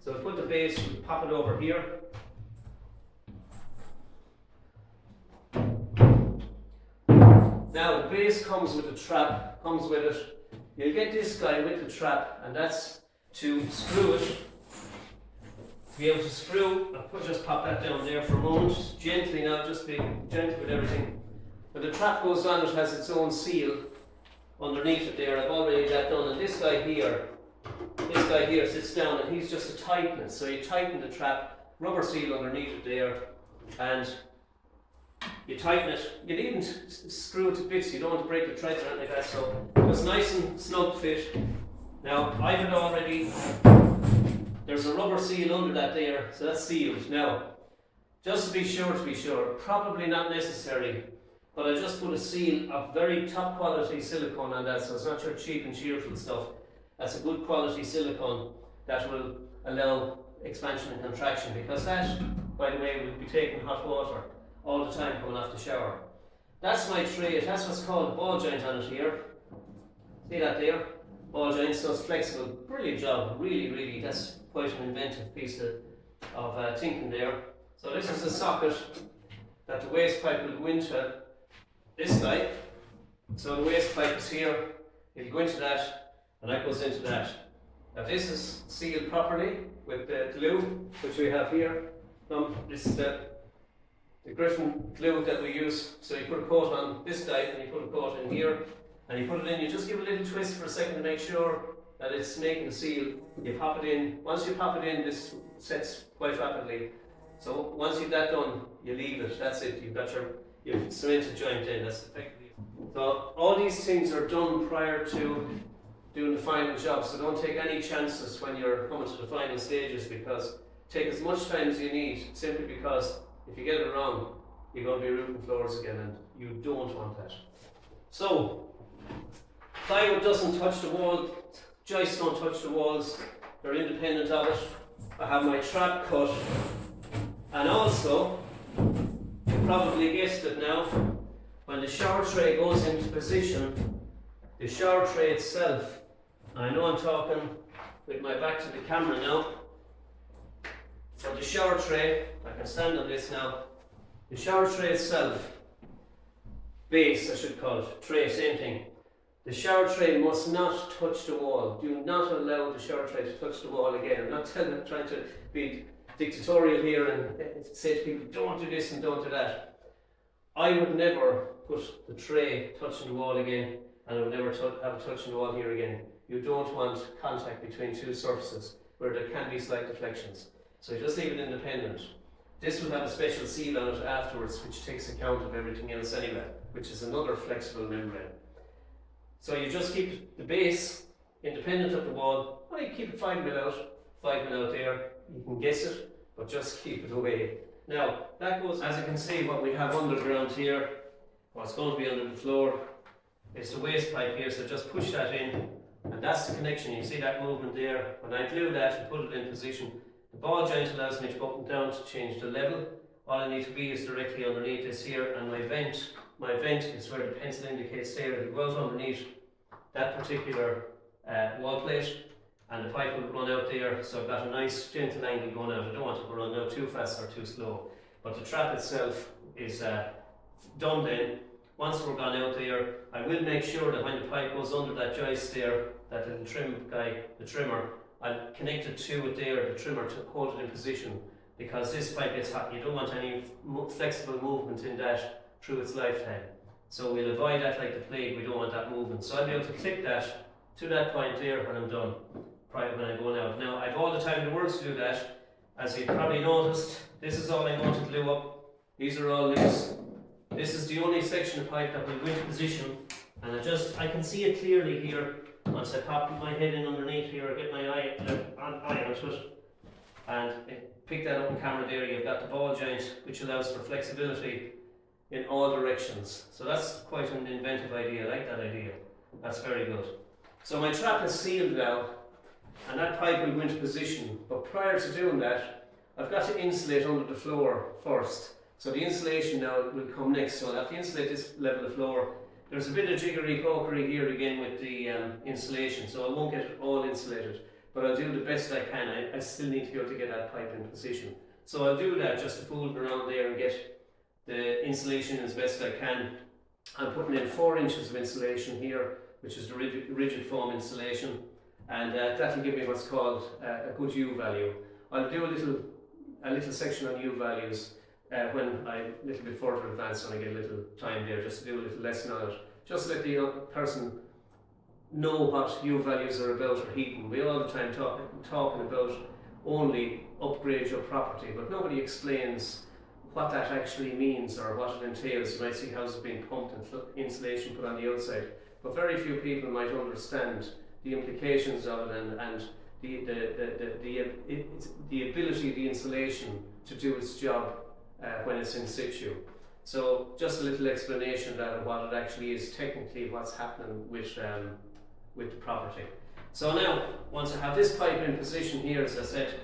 So we put the base, we pop it over here. Now the base comes with a trap, comes with it. You'll get this guy with the trap, and that's to screw it. To be able to screw, I'll just pop that down there for a moment. Gently now, just be gentle with everything. When the trap goes on, it has its own seal underneath it there. I've already got that done. And this guy here sits down, and he's just to tighten it. So you tighten the trap, rubber seal underneath it there, and you tighten it. You needn't screw it to bits, you don't want to break the threads or anything like that, so it's nice and snug fit. Now, I have it already, there's a rubber seal under that there, so that's sealed. Now, just to be sure, probably not necessary, but I just put a seal of very top quality silicone on that, so it's not your cheap and cheerful stuff. That's a good quality silicone that will allow expansion and contraction, because that, by the way, will be taking hot water all the time coming off the shower. That's my tray. It has what's called a ball joint on it here. See that there? Ball joint, so it's flexible. Brilliant job. Really, that's quite an inventive piece of thinking there. So this is the socket that the waste pipe will go into. This guy. So the waste pipe is here. It'll go into that, and that goes into that. Now this is sealed properly with the glue, which we have here. This is the Griffin glue that we use. So you put a coat on this guy, and you put a coat in here, and you put it in. You just give a little twist for a second to make sure that it's making the seal. You pop it in. Once you pop it in, this sets quite rapidly. So once you've that done, you leave it. That's it. You've cemented joint in. That's effectively. So all these things are done prior to doing the final job. So don't take any chances when you're coming to the final stages, because take as much time as you need, simply because if you get it wrong, you're going to be rooting floors again, and you don't want that. So, plywood doesn't touch the wall, joists don't touch the walls, they're independent of it. I have my trap cut, and also, you probably guessed it now, when the shower tray goes into position, the shower tray itself, I know I'm talking with my back to the camera now, but the shower tray, I can stand on this now, the shower tray itself, base I should call it, tray, same thing. The shower tray must not touch the wall. Do not allow the shower tray to touch the wall again. I'm not trying to be dictatorial here and say to people, don't do this and don't do that. I would never put the tray touching the wall again, and I would never have it touching the wall here again. You don't want contact between two surfaces where there can be slight deflections. So just leave it independent. This will have a special seal on it afterwards, which takes account of everything else anyway, which is another flexible membrane. So you just keep the base independent of the wall. Well, you keep it 5 mil out there. You can guess it, but just keep it away. Now, that goes, as you can see, what we have underground here, what's going to be under the floor, is the waste pipe here, so just push that in, and that's the connection. You see that movement there? When I glue that and put it in position, the ball joint allows me to go up and down to change the level. All I need to be is directly underneath this here, and my vent is where the pencil indicates there. It'll go out underneath that particular wall plate, and the pipe will run out there, so I've got a nice gentle angle going out. I don't want it to run out too fast or too slow. But the trap itself is done then. Once we're gone out there, I will make sure that when the pipe goes under that joist there, that little trim guy, the trimmer, I'll connect it to it there, the trimmer, to hold it in position, because this pipe gets hot. You don't want any flexible movement in that through its lifetime. So we'll avoid that like the plague. We don't want that movement. So I'll be able to click that to that point there when I'm done, prior when I'm going out. Now I've all the time in the world to do that. As you probably noticed, this is all I'm going to glue up. These are all loose. This is the only section of pipe that will go into position, and I can see it clearly here. Once I pop my head in underneath here, I get my eye onto it, and pick that up on camera there. You've got the ball joint, which allows for flexibility in all directions. So that's quite an inventive idea. I like that idea. That's very good. So my trap is sealed now, and that pipe will go into position. But prior to doing that, I've got to insulate under the floor first. So the insulation now will come next. So I'll have to insulate this level of floor. There's a bit of jiggery-pokery here again with the insulation, so I won't get it all insulated. but I'll do the best I can. I still need to be able to get that pipe in position. So I'll do that just to fool around there and get the insulation as best I can. I'm putting in 4 inches of insulation here, which is the rigid foam insulation, and that will give me what's called a good U value. I'll do a little section on U values when a little bit further advanced, when I get a little time there, just to do a little lesson on it. Just let the person know what U values are about or heating. We all the time talking about only upgrade your property, but nobody explains what that actually means or what it entails. You might see houses being pumped and insulation put on the outside, but very few people might understand the implications of it and the ability of the insulation to do its job when it's in situ. So just a little explanation of that and what it actually is technically, what's happening with the property. So now, once I have this pipe in position here, as I said,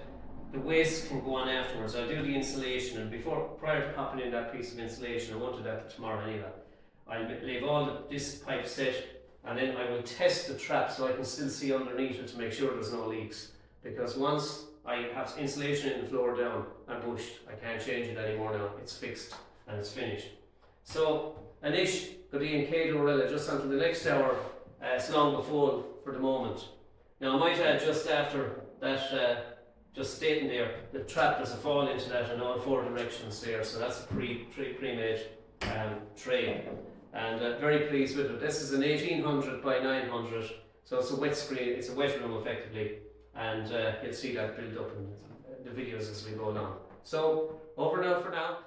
the waste can go on afterwards. I'll do the insulation, and prior to popping in that piece of insulation, I won't do that tomorrow anyway. I'll leave all this pipe set, and then I will test the trap so I can still see underneath it to make sure there's no leaks. Because once I have insulation in the floor down, I'm bushed. I can't change it anymore now. It's fixed and it's finished. So, Anish, Goody and Kate Orella, just until the next hour, it's long before for the moment. Now I might add just after that, just stating there, the trap does a fall into that in all 4 directions there, so that's a pre-made tray, and very pleased with it. This is an 1800 by 900, so it's a wet screen, it's a wet room effectively, and you'll see that build up in the videos as we go along. So over now for now.